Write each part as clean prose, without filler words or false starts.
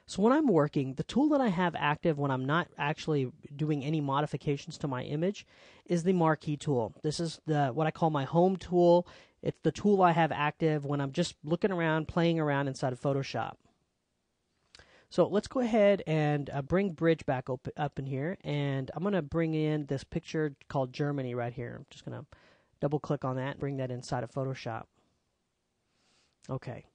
So when I'm working, the tool that I have active when I'm not actually doing any modifications to my image is the marquee tool. This is what I call my home tool. It's the tool I have active when I'm just looking around, playing around inside of Photoshop. So let's go ahead and bring Bridge back up in here, and I'm going to bring in this picture called Germany right here. I'm just going to double click on that and bring that inside of Photoshop. Okay,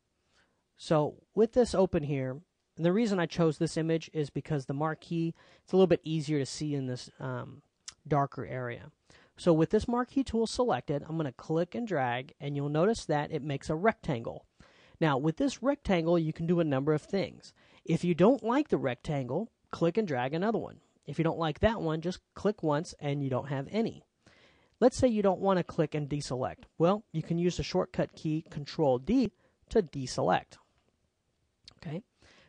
so with this open here, and the reason I chose this image is because the marquee, it's a little bit easier to see in this darker area. So with this marquee tool selected, I'm going to click and drag, and you'll notice that it makes a rectangle. Now, with this rectangle, you can do a number of things. If you don't like the rectangle, click and drag another one. If you don't like that one, just click once and you don't have any. Let's say you don't want to click and deselect. Well, you can use the shortcut key Control-D to deselect. Okay.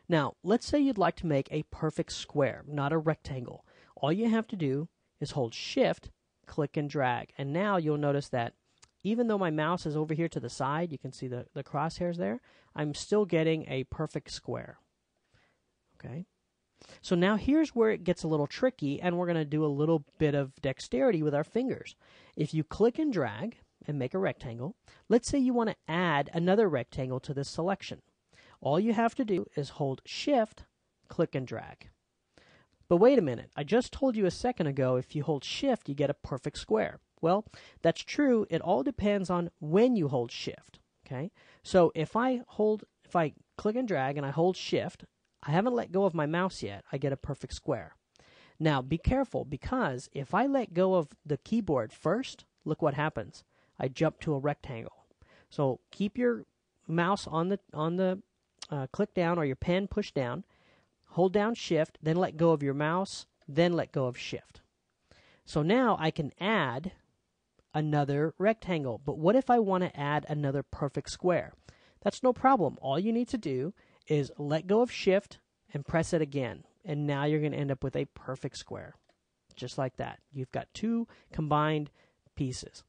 Now, let's say you'd like to make a perfect square, not a rectangle. All you have to do is hold Shift, click and drag. And now you'll notice that even though my mouse is over here to the side, you can see the crosshairs there, I'm still getting a perfect square. Okay. So now here's where it gets a little tricky, and we're going to do a little bit of dexterity with our fingers. If you click and drag and make a rectangle, let's say you want to add another rectangle to this selection. All you have to do is hold Shift, click and drag. But wait a minute, I just told you a second ago if you hold Shift, you get a perfect square. Well, that's true. It all depends on when you hold Shift. Okay? So if I click and drag and I hold Shift, I haven't let go of my mouse yet, I get a perfect square. Now, be careful, because if I let go of the keyboard first, look what happens. I jump to a rectangle. So keep your mouse on the click down, or your pen push down, hold down Shift, then let go of your mouse, then let go of Shift. So now I can add another rectangle. But what if I want to add another perfect square? That's no problem. All you need to do is let go of Shift and press it again. And now you're going to end up with a perfect square. Just like that. You've got two combined pieces.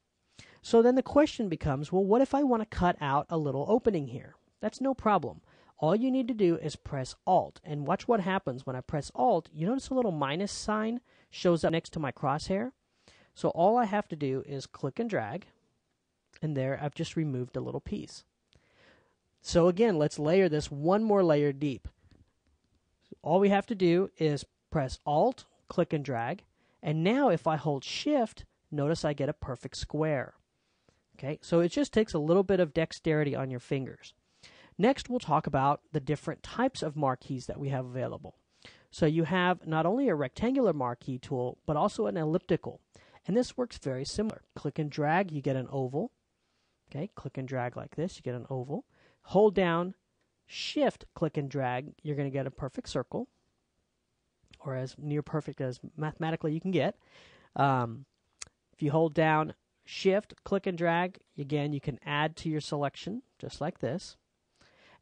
So then the question becomes, well, what if I want to cut out a little opening here? That's no problem. All you need to do is press Alt, and watch what happens when I press Alt. You notice a little minus sign shows up next to my crosshair? So all I have to do is click and drag, and there I've just removed a little piece. So again, let's layer this one more layer deep. All we have to do is press Alt, click and drag, and now if I hold Shift, notice I get a perfect square. Okay, so it just takes a little bit of dexterity on your fingers. Next, we'll talk about the different types of marquees that we have available. So you have not only a rectangular marquee tool, but also an elliptical. And this works very similar. Click and drag, you get an oval. Okay, click and drag like this, you get an oval. Hold down Shift, click and drag, you're going to get a perfect circle, or as near perfect as mathematically you can get. If you hold down Shift, click and drag, again, you can add to your selection, just like this.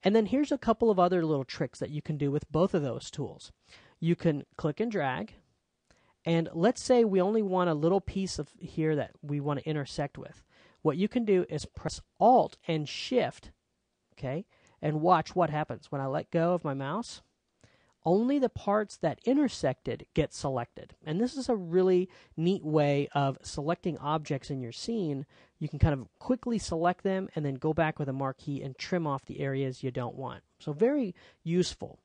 And then here's a couple of other little tricks that you can do with both of those tools. You can click and drag, and let's say we only want a little piece of here that we want to intersect with. What you can do is press Alt and Shift, okay, and watch what happens. When I let go of my mouse, only the parts that intersected get selected. And this is a really neat way of selecting objects in your scene. You can kind of quickly select them and then go back with a marquee and trim off the areas you don't want. So very useful.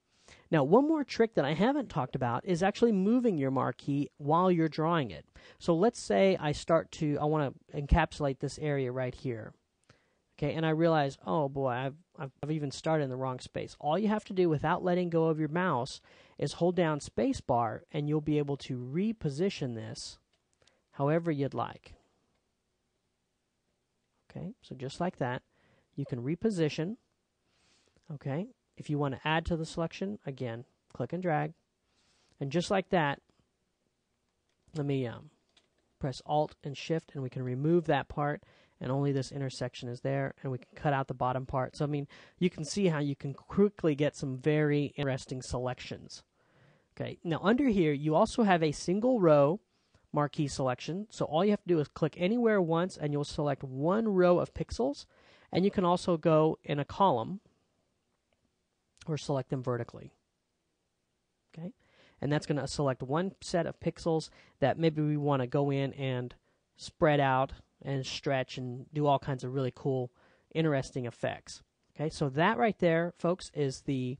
Now, one more trick that I haven't talked about is actually moving your marquee while you're drawing it. So let's say I want to encapsulate this area right here. Okay, and I realize, oh boy, I've even started in the wrong space. All you have to do without letting go of your mouse is hold down spacebar, and you'll be able to reposition this however you'd like. Okay, so just like that, you can reposition. Okay, if you want to add to the selection, again, click and drag. And just like that, let me press Alt and Shift, and we can remove that part. And only this intersection is there, and we can cut out the bottom part. So, I mean, you can see how you can quickly get some very interesting selections. Okay, now under here, you also have a single row marquee selection. So all you have to do is click anywhere once, and you'll select one row of pixels. And you can also go in a column or select them vertically. Okay, and that's going to select one set of pixels that maybe we want to go in and spread out and stretch and do all kinds of really cool, interesting effects. Okay, so that right there, folks, is the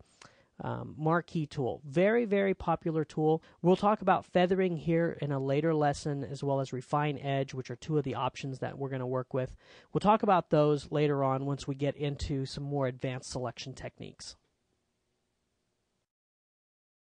marquee tool. Very, very popular tool. We'll talk about feathering here in a later lesson, as well as refine edge, which are two of the options that we're going to work with. We'll talk about those later on once we get into some more advanced selection techniques.